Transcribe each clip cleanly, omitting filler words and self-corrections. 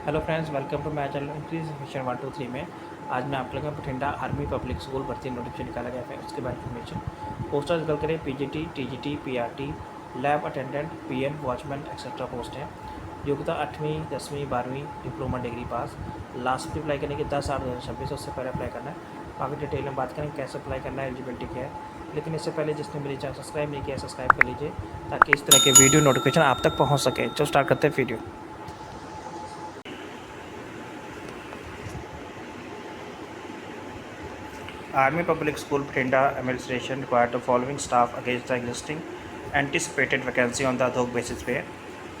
Hello friends, welcome to my channel increase mission 123 में। आज मैं आप लोगों को बठिंडा आर्मी पब्लिक स्कूल भर्ती नोटिफिकेशन निकाला गया है, उसके बारे में इन्फॉर्मेशन। पोस्टर निकल करें PGT, TGT, PRT, lab attendant, PN, watchman etcetera post है। योग्यता 8वीं 10वीं 12वीं डिप्लोमा डिग्री पास। लास्ट अप्लाई करने की 10/8/2026, उससे पहले अप्लाई करना है। बाकी डिटेल में बात करें कैसे अप्लाई करना है, एलिजिबिलिटी क्या है। लेकिन इससे पहले जिसने मेरे चैनल सब्सक्राइब नहीं किया सब्सक्राइब कर लीजिए, ताकि इस तरह के वीडियो नोटिफिकेशन आप तक पहुँच सके। चलो स्टार्ट करते हैं video. Army Public School Bhatinda administration required the following staff against the existing anticipated vacancy on the ad hoc basis पे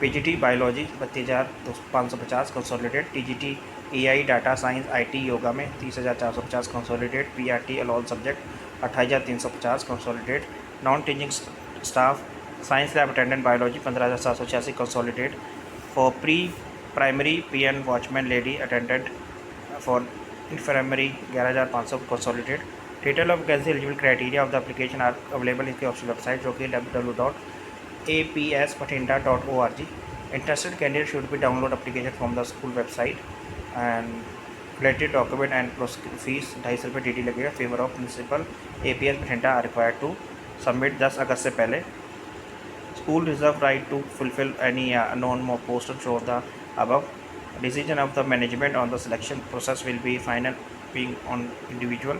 PGT biology 32,550 consolidate, TGT AI data science IT yoga में 30,450 consolidate, PRT all subject 28,350 consolidate, non teaching staff science lab attendant biology 15,786 consolidate, for pre primary PN watchman lady attendant, for infirmary 11,500 consolidated. Detail of vacancy eligible criteria of the application are available in the official website जो कि www.apsbhatinda.org. Interested candidate should be download application from the school website and related document and fees 250 रुपये D लगेगा। Favour of principal APS Bhatinda are required to submit 10 अगस्त से पहले। School reserve right to fulfill any known post show the above. Decision of the management on the selection process will be final being on individual.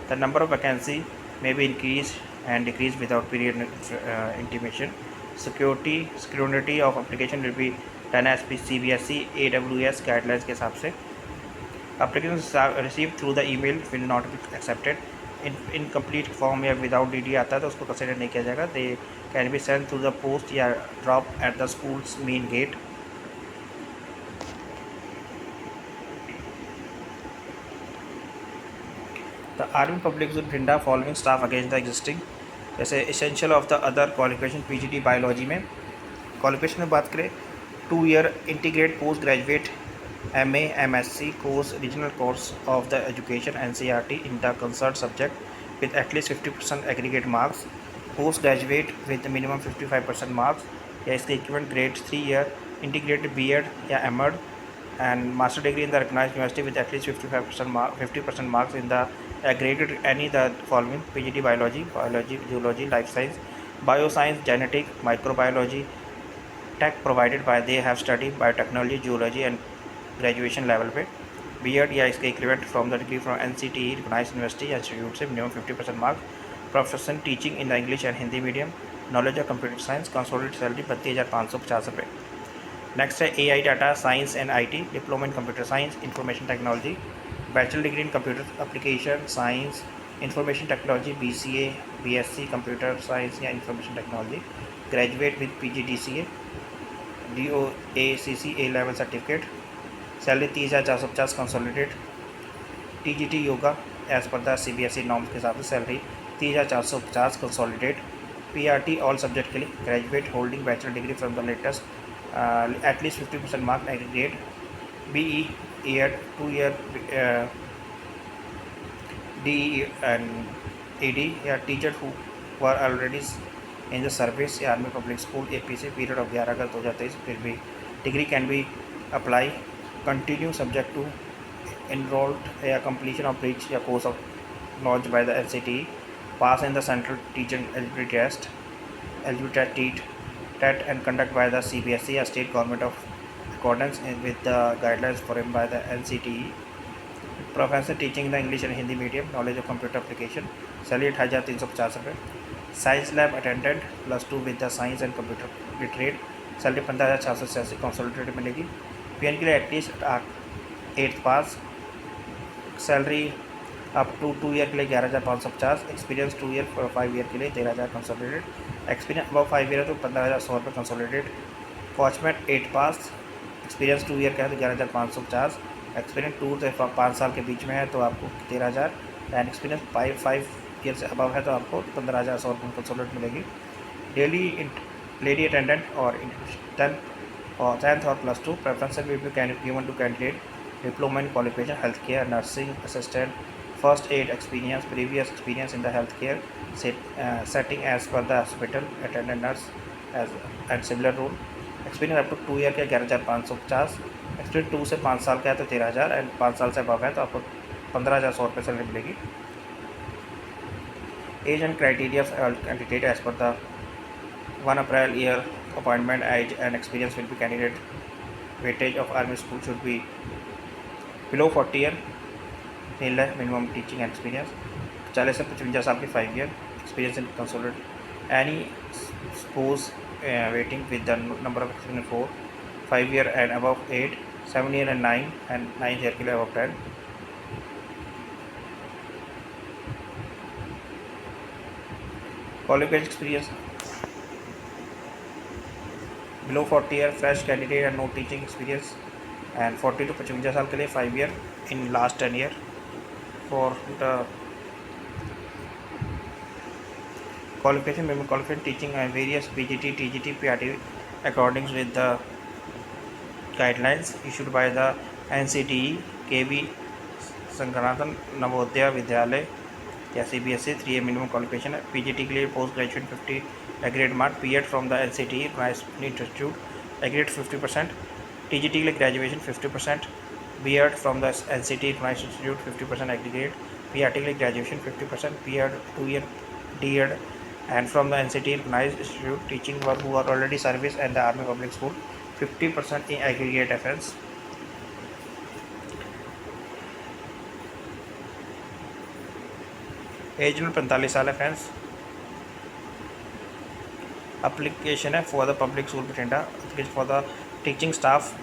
The number of vacancy may be increased and decreased without period intimation. Scrutiny of application will be done as per CBSE AWS guidelines के हिसाब से। Applications received through the email will not be accepted. In complete form या without DD आता है तो उसको consider नहीं किया जाएगा। They can be sent through the post या drop at the school's main gate. The Army Public School Bhatinda following staff against the existing, जैसे essential of the other qualification PGT biology में qualification में बात करें 2 year integrate post graduate MA MSc course regional course of the education NCERT in the concerned subject with at least 50% aggregate marks, post graduate with minimum 55% marks या इसके equivalent grade 3 year integrated BEd या MEd and master degree in the recognized university with at least 50% marks in the graded any the following PGT biology, zoology, life science, bioscience, genetic, microbiology, tech provided by they have studied biotechnology, zoology and graduation level पे BEd या इसके equivalent from the degree from NCTE recognized university या institute से minimum 50% marks, profession teaching in the English and Hindi medium, knowledge of computer science, consolidated salary 32,550 रुपये। Next है AI data science and IT, diploma in computer science information technology, bachelor degree in computer application science information technology BCA BSc computer science या information technology, graduate with PGDCA DOACC A level certificate, salary 30,450 consolidate, TGT yoga as पर the CBSE norms के हिसाब से salary 30,450 consolidate, PRT all subject के लिए graduate holding bachelor degree from the latest at least 50% mark aggregate, BE year 2 year DE and AD या teacher who were already in the service या army public school APC period of 11 अगस्त 2023 फिर भी degree can be apply continue subject to enrolled या completion of breach या course of launched by the NCTE, pass in the central teaching eligibility test TET and conduct by the CBSE or state government of accordance with the guidelines framed by the NCTE, professor teaching the English and Hindi medium, knowledge of computer application, salary 28,350 रुपये, science lab attendant +2 with the science and computer literate, salary 15,486 consolidated मिलेगी। PN के लिए at least 8th pass, salary up to 2 year के लिए 11,550, experience 2 year 5 year के लिए 13,000 consolidated, experience अब 5 year है तो 15,100 रुपये कंसोलिडेटेड, वॉचमैन 8 पास, एक्सपीरियंस 2 ईयर का है तो 11,550, एक्सपीरियंस 2 से 5 साल के बीच में है तो आपको 13,000 एंड एक्सपीरियंस 5 ईयर से अबव है तो आपको 15,100 रुपये कंसोलिडेट मिलेगी। डेली लेडी अटेंडेंट और 10th और +2 preference will be given to candidate diploma in qualification health care nursing assistant first aid experience previous experience in the health care setting as per the hospital attendant nurse as and similar role, experience up to 2 year के 11,550, experience 2 से 5 साल का है तो 13,000 and 5 साल से above है तो आपको 15,100 रुपये सैलरी मिलेगी। Age and criteria candidate age पर the 1 April year appointment age and experience will be candidate weightage of army school should be below 40 year, nil है मिनिमम टीचिंग एक्सपीरियंस 40 से 55 साल की 5 year experience in consolidate any suppose waiting with the number of experience 4 5 year and above 8 7 year and 9 year के लिए above 10। qualification experience below 40 year fresh candidate and no teaching experience and 40 to 55 साल के लिए 5 year in last 10 year for the qualification minimum qualification teaching and various PGT TGT PRT according with the guidelines issued by the NCTE KB संगनातन Navodaya Vidyalaya या CBSE 3 year minimum qualification है। PGT के लिए post graduation 50 agreed mark, BEd from the NCTE institute agreed 50%, TGT के लिए graduation 50%, BEd from the NCTE institute 50% aggregate, PRT के लिए graduation 50%, BEd 2 year DEd and from the NCTE institute teaching work who are already service and the Army Public School 50% in aggregate offense। एज में 45 साल है friends. Application है for the public school Bathinda, application for the teaching staff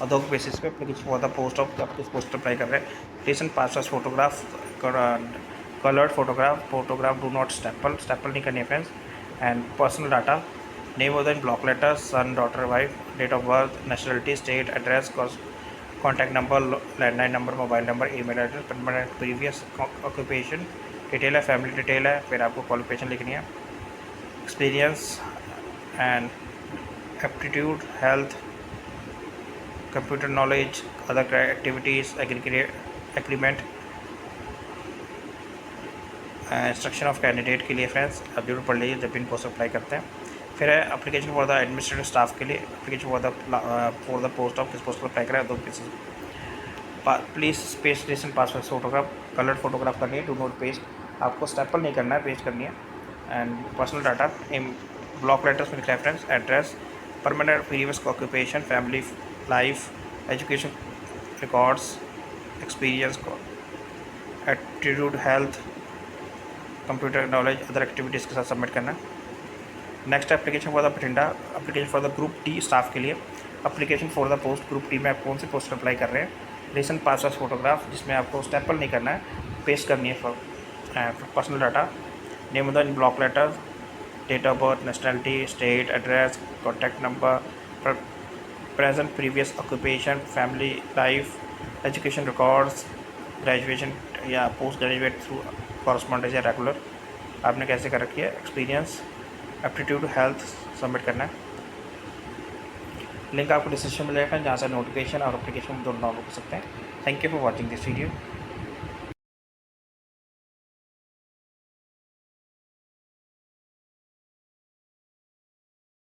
ad hoc basis पे application for the post of आप किस post apply कर रहे हैं। Recent passport photograph coloured photograph do not staple नहीं करनी है friends. And personal data name of the block letter son daughter wife, date of birth, nationality, state, address, contact number, landline number, mobile number, email address, permanent previous occupation detail है, family detail है, फिर आपको qualification लिखनी है, experience and aptitude, health, computer knowledge, other activities, agreement, instruction of candidate के लिए friends आप जरूर पढ़ लीजिए जब इन पोस्ट अप्लाई करते हैं। फिर है application for the administrative staff के लिए, application for the post of किस पोस्ट पर अप्लाई करें, दो pieces please paste recent passport photograph, coloured photograph करनी है, डू नॉट पेस्ट, आपको स्टेपल नहीं करना है, पेस्ट करनी है। And personal data in block letters में लिखा है friends, address, permanent previous occupation, family life, education records, experience, attitude, health, computer knowledge, other activities के साथ सबमिट करना है। Next application for the Bathinda, application for the group T staff के लिए, application for the post group T में आप कौन से पोस्ट अप्लाई कर रहे हैं, रिसेंट पासपोर्ट फोटोग्राफ जिसमें आपको स्टेपल नहीं करना है, पेस्ट करनी है। For personal data name of the block letter, date of birth, nationality, state, address, contact number, present previous occupation, family life, education records, graduation या पोस्ट ग्रेजुएट थ्रू कॉरस्पॉन्डेंस या regular आपने कैसे कर रखी है, एक्सपीरियंस, एप्टीट्यूड, हेल्थ सबमिट करना है। Link आपको डिस्क्रिप्शन में मिलेगा जहाँ से नोटिफिकेशन और एप्लीकेशन दोनों डाउनलोड कर सकते हैं। Thank you for watching this video.